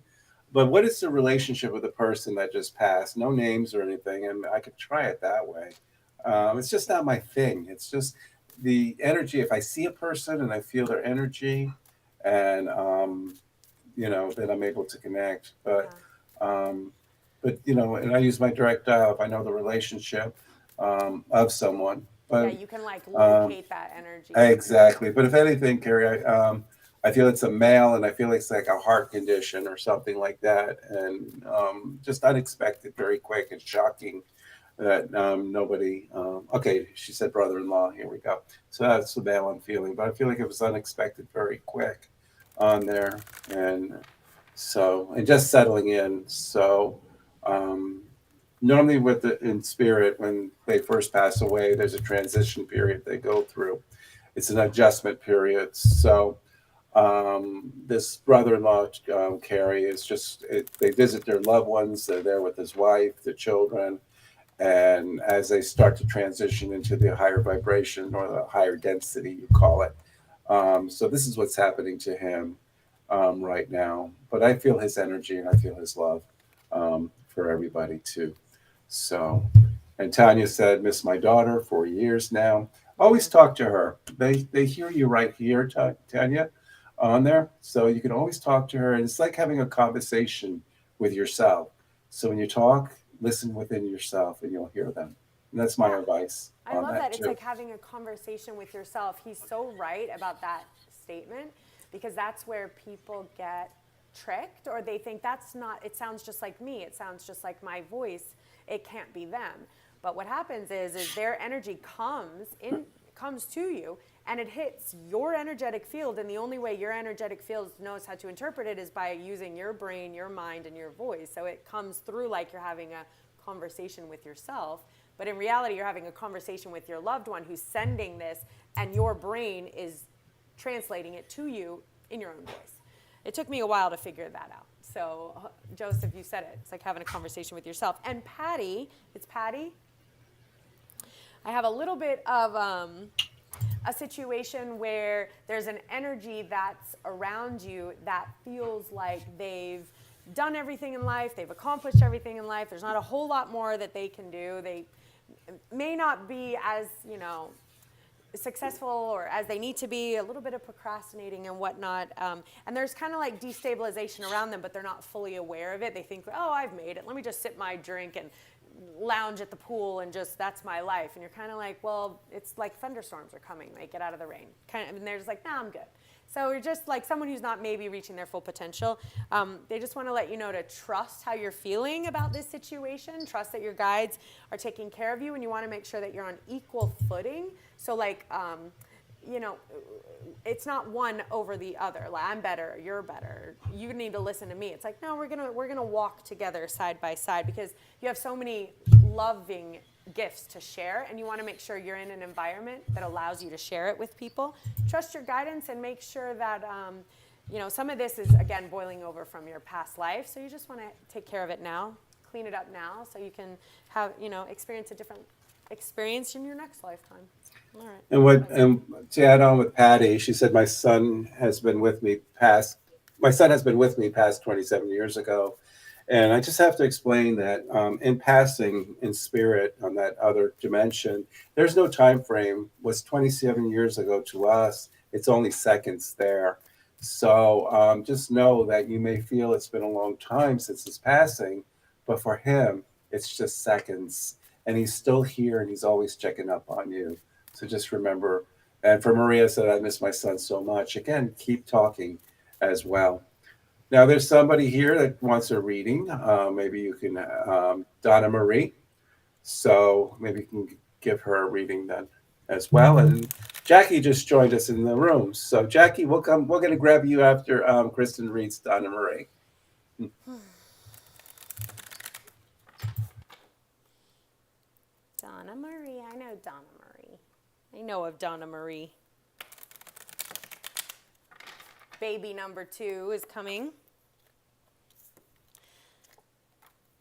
But what is the relationship with the person that just passed? No names or anything, and I could try it that way. It's just not my thing. It's just the energy. If I see a person and I feel their energy, and then I'm able to connect. But and I use my direct dial if I know the relationship of someone. But you can locate that energy. Exactly. But if anything, Carrie, I feel it's a male, and I feel it's like a heart condition or something like that, and just unexpected, very quick and shocking that nobody. Okay, she said brother-in-law. Here we go. So that's the male I'm feeling, but I feel like it was unexpected, very quick on there, and just settling in. So normally in spirit, when they first pass away, there's a transition period they go through. It's an adjustment period. So This brother-in-law, Carrie, is they visit their loved ones. They're there with his wife, the children. And as they start to transition into the higher vibration or the higher density, you call it. So this is what's happening to him right now. But I feel his energy and I feel his love for everybody too. So, and Tanya said, miss my daughter for years now. Always talk to her. They hear you right here, Tanya, on there. So you can always talk to her. And it's like having a conversation with yourself. So when you talk, listen within yourself and you'll hear them. And that's my advice. I love that. Too. It's like having a conversation with yourself. He's so right about that statement, because that's where people get tricked, or they think that's not, it sounds just like me. It sounds just like my voice. It can't be them. But what happens is their energy comes to you, and it hits your energetic field. And the only way your energetic field knows how to interpret it is by using your brain, your mind, and your voice. So it comes through like you're having a conversation with yourself. But in reality, you're having a conversation with your loved one who's sending this, and your brain is translating it to you in your own voice. It took me a while to figure that out. So, Joseph, you said it. It's like having a conversation with yourself. And Patty, it's Patty. I have a little bit of a situation where there's an energy that's around you that feels like they've done everything in life, they've accomplished everything in life. There's not a whole lot more that they can do. They may not be as, successful or as they need to be, a little bit of procrastinating and whatnot. And there's kind of like destabilization around them, but they're not fully aware of it. They think, oh, I've made it. Let me just sip my drink and lounge at the pool and just, that's my life. And you're kind of like, well, it's like thunderstorms are coming. Like, get out of the rain. And they're just like, nah, I'm good. So you're just like someone who's not maybe reaching their full potential. They just want to let you know to trust how you're feeling about this situation. Trust that your guides are taking care of you, and you want to make sure that you're on equal footing. So like, it's not one over the other. Like, I'm better, you're better. You need to listen to me. It's like, no, we're gonna walk together side by side, because you have so many loving gifts to share, and you want to make sure you're in an environment that allows you to share it with people. Trust your guidance and make sure that some of this is, again, boiling over from your past life, so you just want to take care of it now, clean it up now, so you can have experience a different experience in your next lifetime. All right. And to add on with Patty, she said, my son has been with me past 27 years ago. And I just have to explain that in passing, in spirit, on that other dimension, there's no time frame. What's 27 years ago to us, it's only seconds there. So just know that you may feel it's been a long time since his passing, but for him, it's just seconds. And he's still here, and he's always checking up on you. So just remember. And for Maria said, I miss my son so much. Again, keep talking as well. Now, there's somebody here that wants a reading. Maybe you can, Donna Marie. So maybe you can give her a reading then as well. And Jackie just joined us in the room. So Jackie, we're going to grab you after Kristen reads Donna Marie. Donna Marie. I know Donna Marie. I know of Donna Marie. Baby number 2 is coming.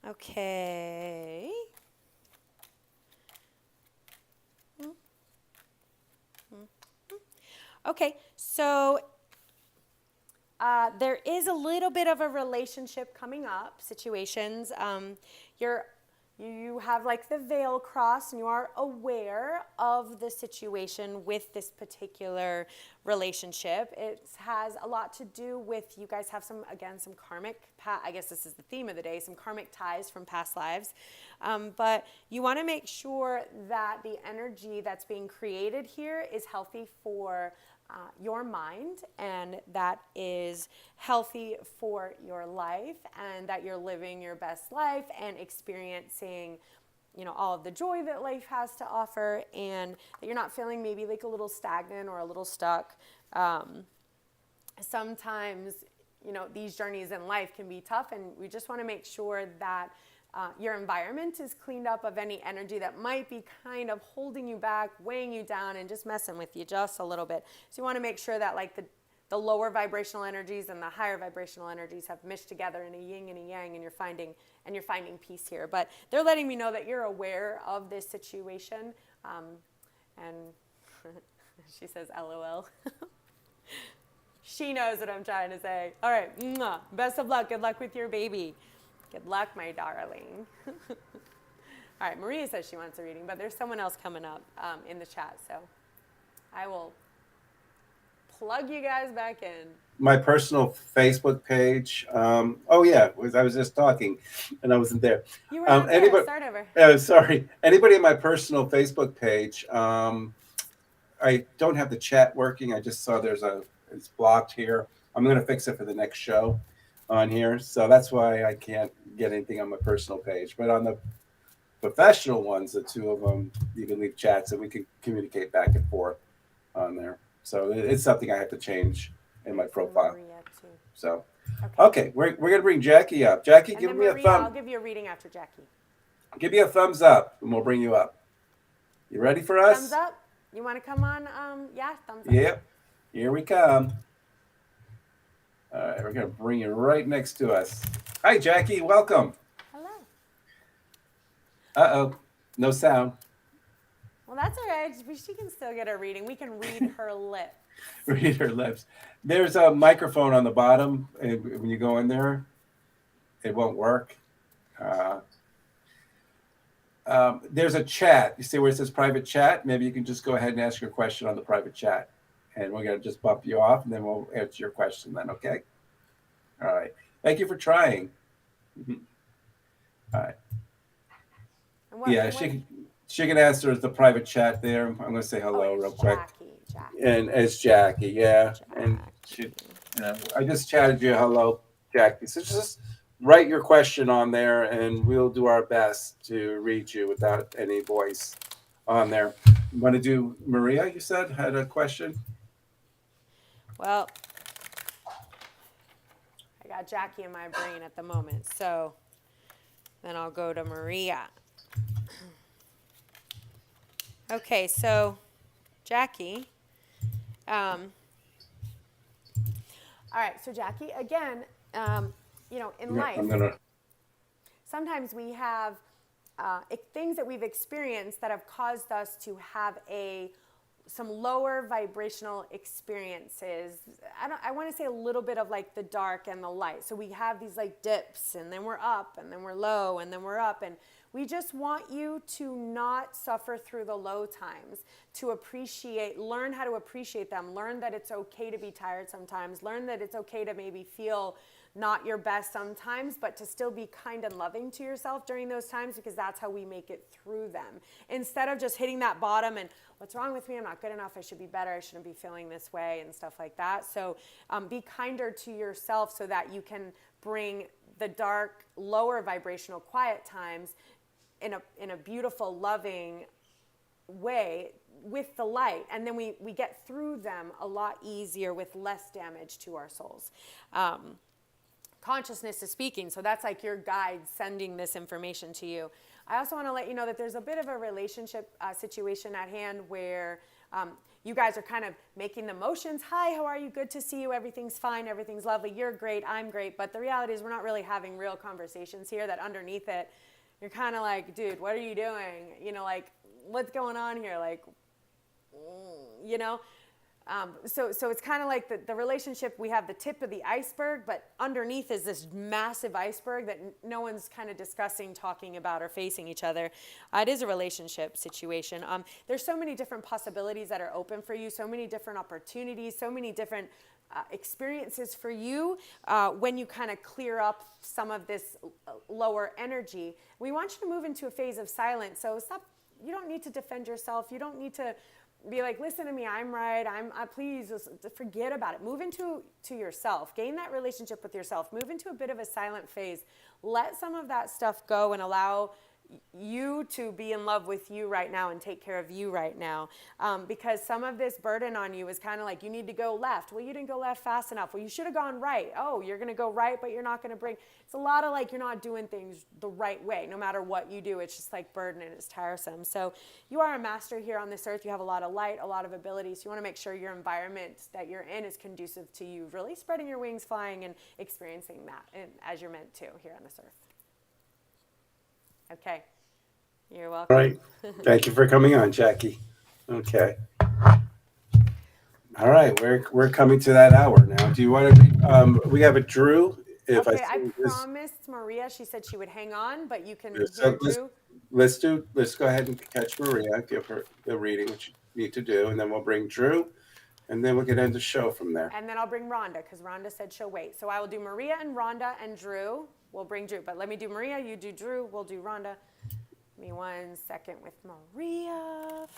Okay. Okay, so there is a little bit of a relationship coming up, situations. You have like the veil crossed, and you are aware of the situation with this particular relationship. It has a lot to do with, you guys have some karmic, I guess this is the theme of the day, some karmic ties from past lives. But you want to make sure that the energy that's being created here is healthy for your mind, and that is healthy for your life, and that you're living your best life and experiencing all of the joy that life has to offer, and that you're not feeling maybe like a little stagnant or a little stuck. Sometimes these journeys in life can be tough, and we just want to make sure that your environment is cleaned up of any energy that might be kind of holding you back, weighing you down, and just messing with you just a little bit. So you want to make sure that like the lower vibrational energies and the higher vibrational energies have meshed together in a yin and a yang, and you're finding peace here. But they're letting me know that you're aware of this situation, and she says, LOL. She knows what I'm trying to say. All right, mwah. Best of luck. Good luck with your baby. Good luck, my darling. All right, Maria says she wants a reading, but there's someone else coming up in the chat, so I will plug you guys back in. My personal Facebook page. Oh yeah, I was just talking, and I wasn't there. You were not there. Start over. Sorry. Anybody in my personal Facebook page? I don't have the chat working. I just saw it's blocked here. I'm going to fix it for the next show on here, so that's why I can't get anything on my personal page. But on the professional ones, the two of them, you can leave chats and we can communicate back and forth on there. So it's something I have to change in my profile. So, okay, we're gonna bring Jackie up. Jackie, and give then me Maria, a thumb. I'll give you a reading after Jackie. Give me a thumbs up, and we'll bring you up. You ready for us? Thumbs up. You want to come on? Yeah, thumbs up. Yep. Here we come. All right, we're gonna bring you right next to us. Hi, Jackie. Welcome. Hello. Uh-oh, no sound. Well, that's all right. She can still get a reading. We can read her lips. Read her lips. There's a microphone on the bottom, and when you go in there, it won't work. There's a chat. You see where it says private chat? Maybe you can just go ahead and ask your question on the private chat, and we're going to just bump you off, and then we'll answer your question then, okay? All right. Thank you for trying. All right. Yeah, she can answer the private chat there. I'm going to say hello real quick. Jackie. And it's Jackie, yeah. And she, I just chatted you hello, Jackie. So just write your question on there, and we'll do our best to read you without any voice on there. You want to do Maria? You said had a question. Well, I got Jackie in my brain at the moment, so then I'll go to Maria. Okay, so Jackie. All right, so Jackie, again, in life, sometimes we have things that we've experienced that have caused us to have some lower vibrational experiences. I want to say a little bit of like the dark and the light. So we have these like dips, and then we're up, and then we're low, and then we're up, and we just want you to not suffer through the low times, to learn how to appreciate them, learn that it's okay to be tired sometimes, learn that it's okay to maybe feel not your best sometimes, but to still be kind and loving to yourself during those times, because that's how we make it through them. Instead of just hitting that bottom and what's wrong with me? I'm not good enough. I should be better. I shouldn't be feeling this way and stuff like that. So be kinder to yourself so that you can bring the dark, lower vibrational, quiet times in a beautiful, loving way with the light, and then we get through them a lot easier with less damage to our souls. Consciousness is speaking, so that's like your guide sending this information to you. I also want to let you know that there's a bit of a relationship situation at hand where you guys are kind of making the motions. Hi, how are you? Good to see you. Everything's fine. Everything's lovely. You're great. I'm great. But the reality is we're not really having real conversations here, that underneath it, you're kind of like, dude, what are you doing? Like, what's going on here? Like, so it's kind of like the relationship, we have the tip of the iceberg, but underneath is this massive iceberg that no one's kind of discussing, talking about, or facing each other. It is a relationship situation. There's so many different possibilities that are open for you, so many different opportunities, so many different experiences for you when you kind of clear up some of this lower energy. We want you to move into a phase of silence. So stop. You don't need to defend yourself. You don't need to be like, listen to me, I'm right. Please just forget about it. Move into yourself. Gain that relationship with yourself. Move into a bit of a silent phase. Let some of that stuff go and allow you to be in love with you right now and take care of you right now, because some of this burden on you is kind of like, you need to go left. Well, you didn't go left fast enough. Well, you should have gone right. Oh, you're going to go right, but you're not going to bring. It's a lot of like, you're not doing things the right way. No matter what you do, it's just like burden and it's tiresome. So you are a master here on this earth. You have a lot of light, a lot of abilities. You want to make sure your environment that you're in is conducive to you really spreading your wings, flying, and experiencing that as you're meant to here on this earth. Okay. You're welcome. All right. Thank you for coming on, Jackie. Okay. All right. We're coming to that hour now. Do you want to read? We have a Drew. Okay, I promised Maria. She said she would hang on, but you can hear Drew. Let's go ahead and catch Maria. Give her the reading, which you need to do, and then we'll bring Drew, and then we'll get into the show from there. And then I'll bring Rhonda, because Rhonda said she'll wait. So I will do Maria and Rhonda and Drew. We'll bring Drew, but let me do Maria. You do Drew. We'll do Rhonda. Give me 1 second with Maria.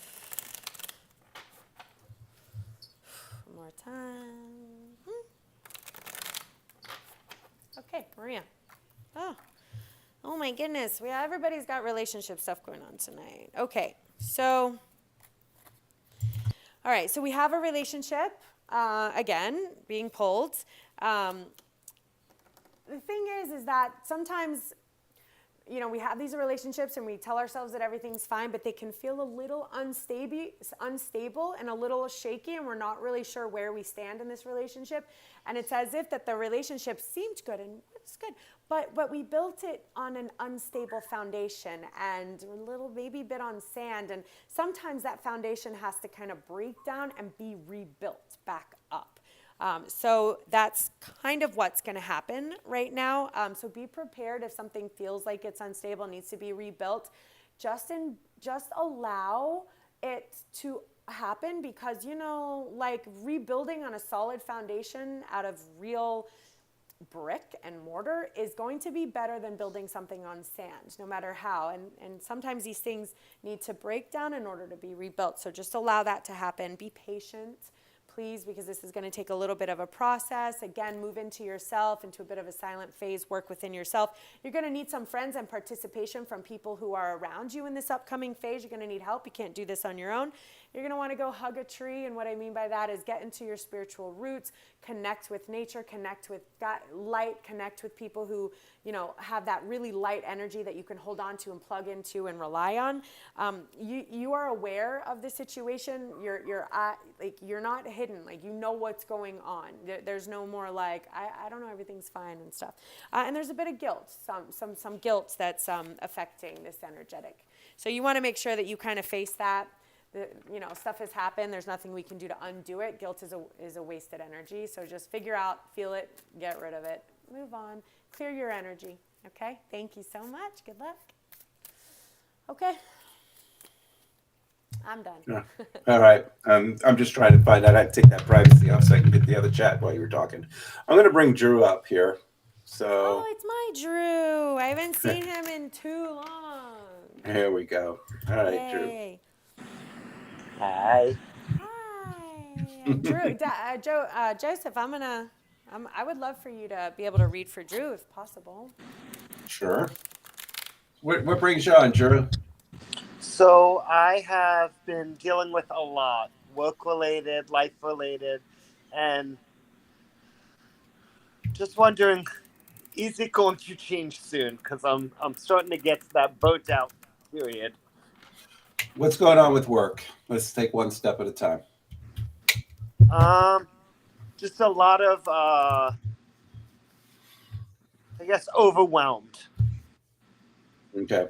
One more time. Okay, Maria. Oh my goodness. Everybody's got relationship stuff going on tonight. Okay, so, all right, so we have a relationship, again, being pulled. The thing is that sometimes, we have these relationships and we tell ourselves that everything's fine, but they can feel a little unstable and a little shaky, and we're not really sure where we stand in this relationship. And it's as if that the relationship seemed good and it's good, but we built it on an unstable foundation and a little baby bit on sand. And sometimes that foundation has to kind of break down and be rebuilt back up. So that's kind of what's going to happen right now. So be prepared if something feels like it's unstable, needs to be rebuilt. Just allow it to happen, because, like rebuilding on a solid foundation out of real brick and mortar is going to be better than building something on sand, no matter how. And sometimes these things need to break down in order to be rebuilt. So just allow that to happen. Be patient, please, because this is going to take a little bit of a process. Again, move into yourself, into a bit of a silent phase, work within yourself. You're going to need some friends and participation from people who are around you in this upcoming phase. You're going to need help. You can't do this on your own. You're going to want to go hug a tree, and what I mean by that is get into your spiritual roots, connect with nature, connect with God, light, connect with people who, have that really light energy that you can hold on to and plug into and rely on. You are aware of the situation. You're not hidden. Like, what's going on. There's no more like, I don't know, everything's fine and stuff. And there's a bit of guilt, some guilt that's affecting this energetic. So you want to make sure that you kind of face that. Stuff has happened. There's nothing we can do to undo it. Guilt is a wasted energy. So just figure out, feel it, get rid of it, move on, clear your energy. Okay? Thank you so much. Good luck. Okay. I'm done. Yeah. All right. I'm just trying to find out how to take that privacy off so I can get the other chat while you were talking. I'm going to bring Drew up here. So. Oh, it's my Drew. I haven't seen him in too long. Here we go. All right, Yay. Drew. Hi. Hi. Drew, Joseph, I would love for you to be able to read for Drew if possible. Sure. What brings you on, Drew? So I have been dealing with a lot, work-related, life-related, and just wondering, is it going to change soon? Because I'm starting to get to that burnt out period. What's going on with work? Let's take one step at a time. Just a lot of, I guess, overwhelmed. Okay.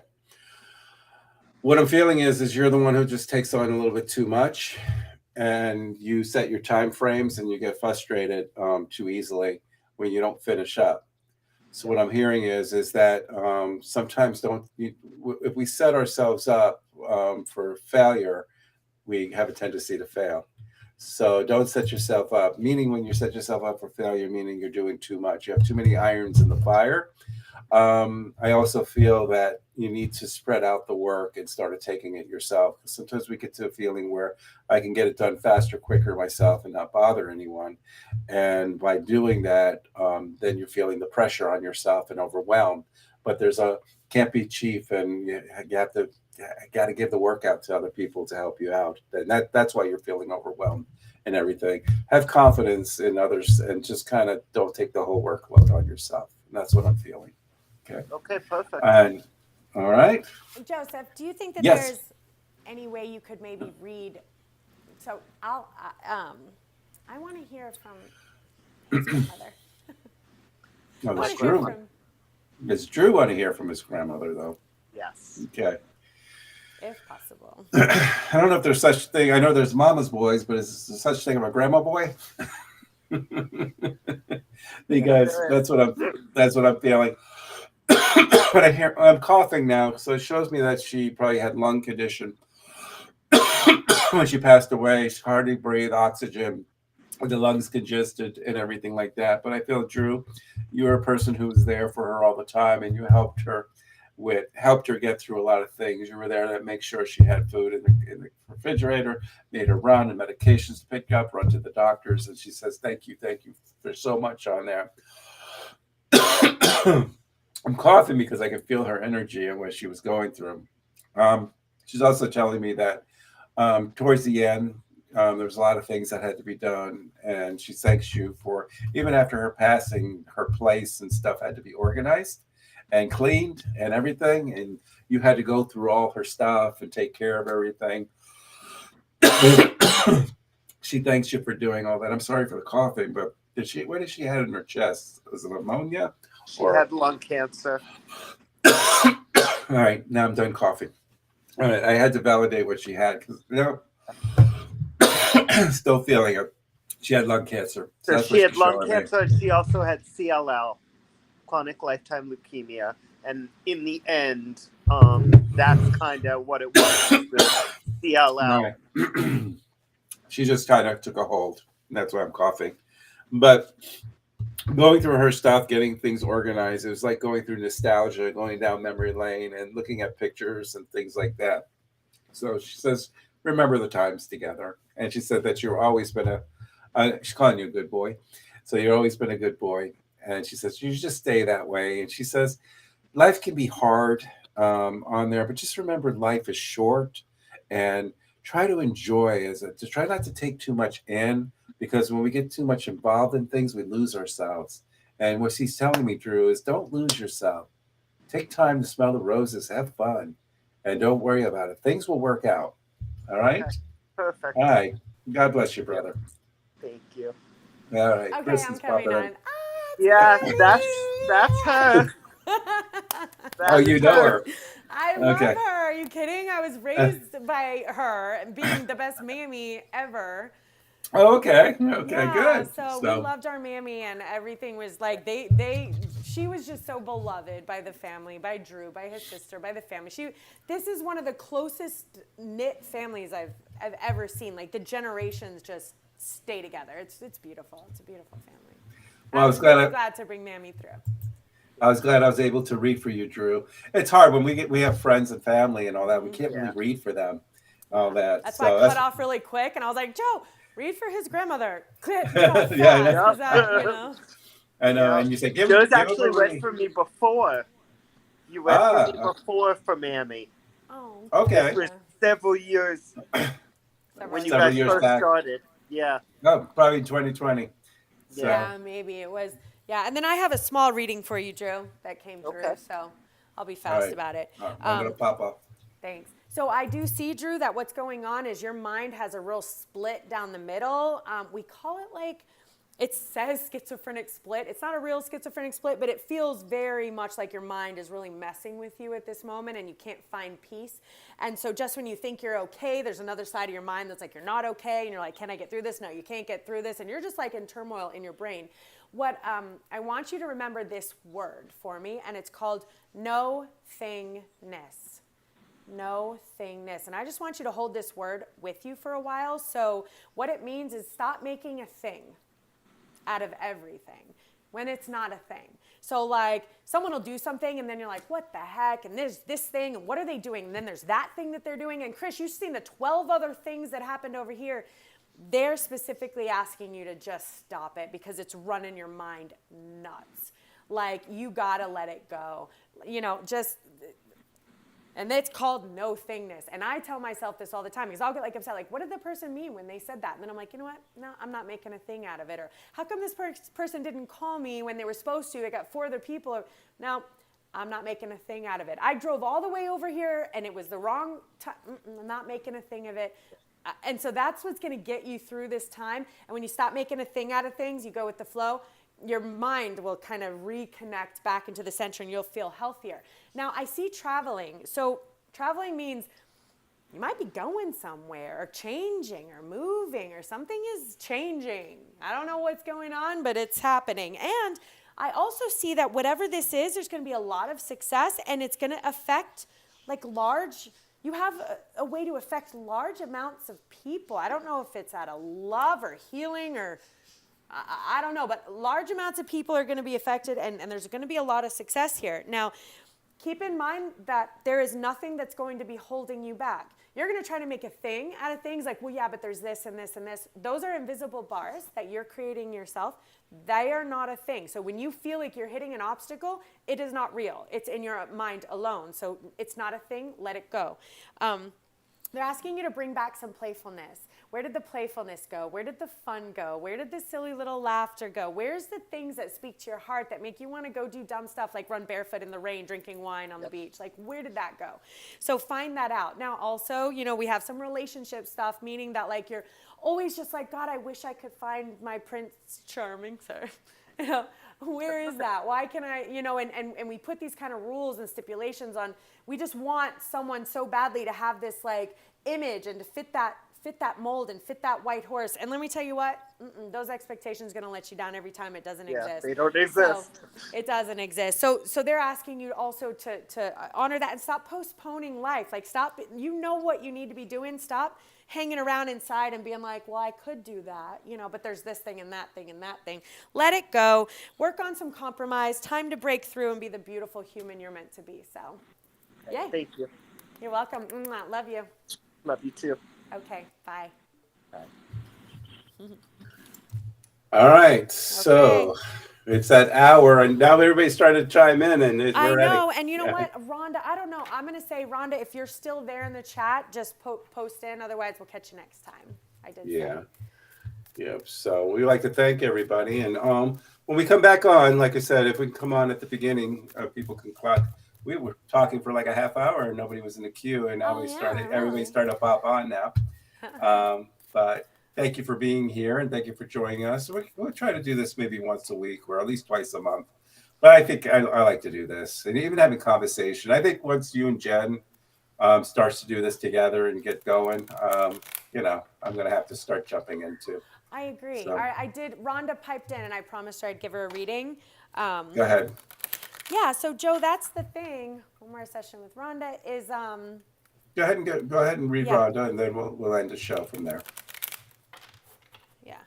What I'm feeling is you're the one who just takes on a little bit too much, and you set your time frames and you get frustrated too easily when you don't finish up. So what I'm hearing is that sometimes if we set ourselves up for failure, we have a tendency to fail. So don't set yourself up, meaning when you set yourself up for failure, meaning you're doing too much. You have too many irons in the fire. I also feel that you need to spread out the work and start taking it yourself. Sometimes we get to a feeling where I can get it done faster, quicker myself and not bother anyone. And by doing that, then you're feeling the pressure on yourself and overwhelmed. But there's a can't be chief, and you got to give the work out to other people to help you out. And that's why you're feeling overwhelmed and everything. Have confidence in others, and just kind of don't take the whole workload on yourself. And that's what I'm feeling. Okay. Okay, perfect. And all right. Joseph, do you think that Yes. there's any way you could maybe read? So I want to hear from his grandmother. No, I that's want to hear Drew. from, It's Drew want to hear from his grandmother, though. Yes. Okay. if possible. I don't know if there's such thing. I know there's mama's boys, but is there such thing of a grandma boy? Because that's what I'm feeling. But I'm coughing now, so it shows me that she probably had lung condition when she passed away. She hardly breathed oxygen, the lungs congested and everything like that. But I feel, Drew, you're a person who was there for her all the time, and you helped her get through a lot of things. You were there to make sure she had food in the refrigerator, made her run and medications to pick up, run to the doctors, and she says, thank you for so much on there. I'm coughing because I can feel her energy and what she was going through. She's also telling me that towards the end, there's a lot of things that had to be done, and she thanks you for, even after her passing, her place and stuff had to be organized and cleaned and everything, and you had to go through all her stuff and take care of everything. She thanks you for doing all that. I'm sorry for the coughing, but what did she have in her chest? Was it pneumonia? She had lung cancer. All right, now I'm done coughing. All right, I had to validate what she had because still feeling it. She had lung cancer. So she had lung cancer, and she also had CLL, chronic lifetime leukemia. And in the end, that's kind of what it was, the CLL. Right. She just kind of took a hold. And that's why I'm coughing. But going through her stuff, getting things organized, it was like going through nostalgia, going down memory lane and looking at pictures and things like that. So she says, remember the times together. And she said that you've always been she's calling you a good boy. So you've always been a good boy. And she says, you just stay that way. And she says, life can be hard on there, but just remember life is short, and try to enjoy try not to take too much in, because when we get too much involved in things, we lose ourselves. And what she's telling me, Drew, is don't lose yourself. Take time to smell the roses, have fun, and don't worry about it. Things will work out. All right? Okay, perfect. All right. God bless you, brother. Thank you. All right. Okay, Kristen's I'm coming popping on. in. Yeah, that's her. Oh, you know her. I love Okay. her. Are you kidding? I was raised by her and being the best mammy ever. Oh, okay. Okay, Yeah, good. so we loved our mammy, and everything was like she was just so beloved by the family, by Drew, by his sister, by the family. This is one of the closest knit families I've ever seen. Like the generations just stay together. It's beautiful. It's a beautiful family. Well, I was glad to bring Mammy through. I was glad I was able to read for you, Drew. It's hard when we have friends and family and all that. We can't really read for them, all that. That's why I cut off really quick, and I was like, Joe, read for his grandmother. Fast, Yeah, I know. I know, and you say, Joe's actually read for me before. You read for me before for Mammy. Oh, okay. For several years when you guys first started. Yeah. Oh, probably 2020. So. Yeah, maybe it was. Yeah, and then I have a small reading for you, Drew, that came through, so I'll be fast about it. I'm going to pop up. Thanks. So I do see, Drew, that what's going on is your mind has a real split down the middle. We call it it says schizophrenic split. It's not a real schizophrenic split, but it feels very much like your mind is really messing with you at this moment and you can't find peace. And so just when you think you're okay, there's another side of your mind that's like you're not okay, and you're like, can I get through this? No, you can't get through this. And you're just like in turmoil in your brain. What I want you to remember this word for me, and it's called no-thingness. No-thingness. And I just want you to hold this word with you for a while. So what it means is stop making a thing out of everything when it's not a thing. So like someone will do something and then you're like, what the heck? And there's this thing, and what are they doing? And then there's that thing that they're doing. And Chris, you've seen the 12 other things that happened over here. They're specifically asking you to just stop it because it's running your mind nuts. like you gotta let it go. And it's called no thingness. And I tell myself this all the time because I'll get like upset, like, what did the person mean when they said that? And then I'm like, you know what? No, I'm not making a thing out of it. Or how come this person didn't call me when they were supposed to? They got 4 other people. No, I'm not making a thing out of it. I drove all the way over here and it was the wrong time. I'm not making a thing of it. And so that's what's going to get you through this time. And when you stop making a thing out of things, you go with the flow, your mind will kind of reconnect back into the center and you'll feel healthier. Now, I see traveling. So traveling means you might be going somewhere or changing or moving or something is changing. I don't know what's going on, but it's happening. And I also see that whatever this is, there's going to be a lot of success and it's going to affect like you have a way to affect large amounts of people. I don't know if it's out of love or healing or I don't know, but large amounts of people are going to be affected and there's going to be a lot of success here. Now, keep in mind that there is nothing that's going to be holding you back. You're going to try to make a thing out of things like, well, yeah, but there's this and this and this. Those are invisible bars that you're creating yourself. They are not a thing. So when you feel like you're hitting an obstacle, it is not real. It's in your mind alone. So it's not a thing. Let it go. They're asking you to bring back some playfulness. Where did the playfulness go? Where did the fun go? Where did the silly little laughter go? Where's the things that speak to your heart that make you want to go do dumb stuff like run barefoot in the rain, drinking wine on the beach? Like, where did that go? So find that out. Now, also, we have some relationship stuff, meaning that like you're always just like, God, I wish I could find my Prince Charming, sorry. Where is that? Why can I, and we put these kind of rules and stipulations on, we just want someone so badly to have this like image and to fit that mold and fit that white horse. And let me tell you what, those expectations are going to let you down every time. It doesn't exist. They don't exist. So, it doesn't exist. So they're asking you also to honor that and stop postponing life. Like stop, what you need to be doing. Stop hanging around inside and being like, well, I could do that, but there's this thing and that thing and that thing. Let it go. Work on some compromise. Time to break through and be the beautiful human you're meant to be. So, yay. Thank you. You're welcome. Love you. Love you too. Okay, bye. All right, so it's that hour, and now everybody's starting to chime in, and I we're know, and you know what, Rhonda, I don't know. I'm going to say, Rhonda, if you're still there in the chat, just post in. Otherwise, we'll catch you next time. I did say. Yep. So we like to thank everybody, and when we come back on, like I said, if we can come on at the beginning, people can clock. We were talking for like a half hour and nobody was in the queue, and now everybody started to pop on now. But thank you for being here and thank you for joining us. We'll try to do this maybe once a week or at least twice a month. But I think I like to do this and even having conversation. I think once you and Jen starts to do this together and get going, I'm going to have to start jumping into. I agree. So. I did. Rhonda piped in and I promised her I'd give her a reading. Go ahead. Yeah, so Joe, that's the thing. One more session with Rhonda is Go ahead and read Rhonda, and then we'll end the show from there. Yeah.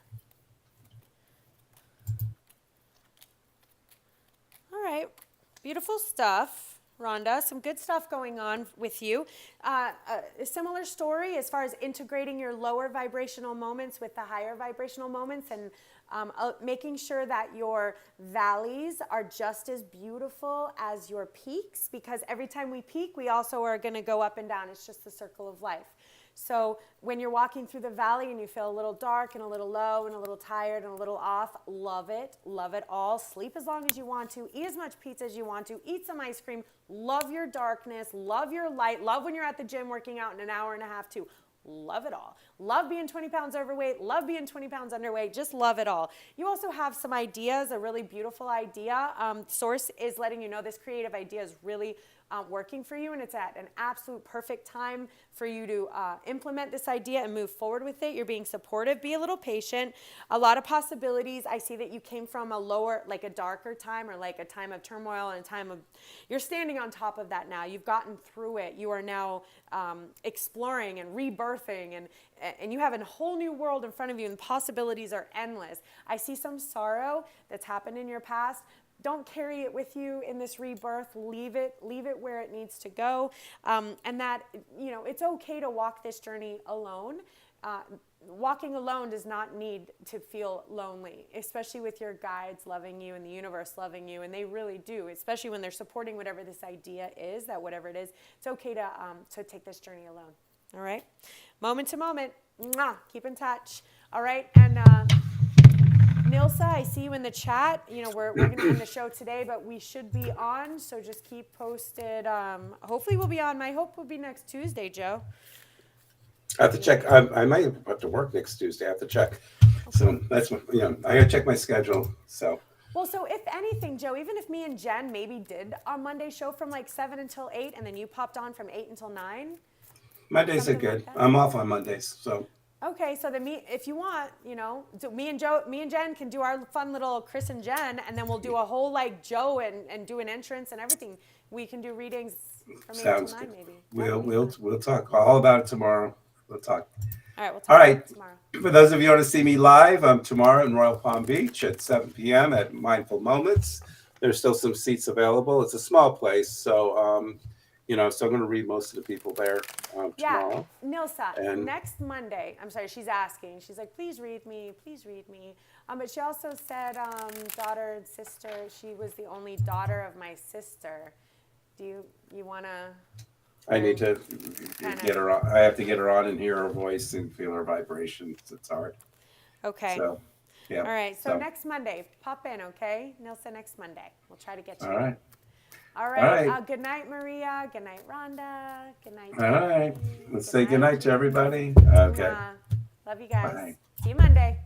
All right, beautiful stuff, Rhonda. Some good stuff going on with you. A similar story as far as integrating your lower vibrational moments with the higher vibrational moments and making sure that your valleys are just as beautiful as your peaks, because every time we peak, we also are going to go up and down. It's just the circle of life. So when you're walking through the valley and you feel a little dark and a little low and a little tired and a little off, love it all. Sleep as long as you want to, eat as much pizza as you want to, eat some ice cream, love your darkness, love your light, love when you're at the gym working out in an hour and a half too. Love it all. Love being 20 pounds overweight, love being 20 pounds underweight, just love it all. You also have some ideas, a really beautiful idea. Source is letting you know this creative idea is really working for you, and it's at an absolute perfect time for you to implement this idea and move forward with it. You're being supportive. Be a little patient. A lot of possibilities. I see that you came from a lower, like a darker time or like a time of turmoil and a time of, you're standing on top of that now. You've gotten through it. You are now exploring and rebirthing, and you have a whole new world in front of you, and possibilities are endless. I see some sorrow that's happened in your past. Don't carry it with you in this rebirth. Leave it where it needs to go. And that, it's okay to walk this journey alone. walking alone does not need to feel lonely, especially with your guides loving you and the universe loving you, and they really do, especially when they're supporting whatever this idea is, that whatever it is, it's okay to take this journey alone. All right? Moment to moment. Mwah, keep in touch. All right? And Nilsa, I see you in the chat. You know, we're going to end the show today, but we should be on, so just keep posted. Hopefully we'll be on. My hope will be next Tuesday, Joe. I have to check. I might have to work next Tuesday. I have to check. Okay. So that's what, you know, I got to check my schedule. So. Well, so if anything, Joe, even if me and Jen maybe did our Monday show from like 7 until 8, and then you popped on from 8 until 9. Mondays are good. Like I'm off on Mondays, so. Okay, so then if you want, you know, me and Jen can do our fun little Chris and Jen, and then we'll do a whole like Joe and do an entrance and everything. We can do readings from 8 until 9 maybe. We'll talk all about it tomorrow. We'll talk. All right, we'll talk about it tomorrow. For those of you who want to see me live, I'm tomorrow in Royal Palm Beach at 7 p.m. at Mindful Moments. There's still some seats available. It's a small place, so you know, so I'm going to read most of the people there tomorrow. Yeah, Nilsa, next Monday. I'm sorry, she's asking. She's like, please read me, please read me. But she also said, daughter and sister. She was the only daughter of my sister. Do you want to? I need to get her on. I have to get her on and hear her voice and feel her vibrations. It's hard. Okay. So, yeah. All right. So next Monday, pop in, okay? Nilsa, next Monday. We'll try to get you. All right. All right. Good night, Maria. Good night, Rhonda. Good night. All right. Let's say good night to everybody. Okay. Love you guys. Bye. See you Monday.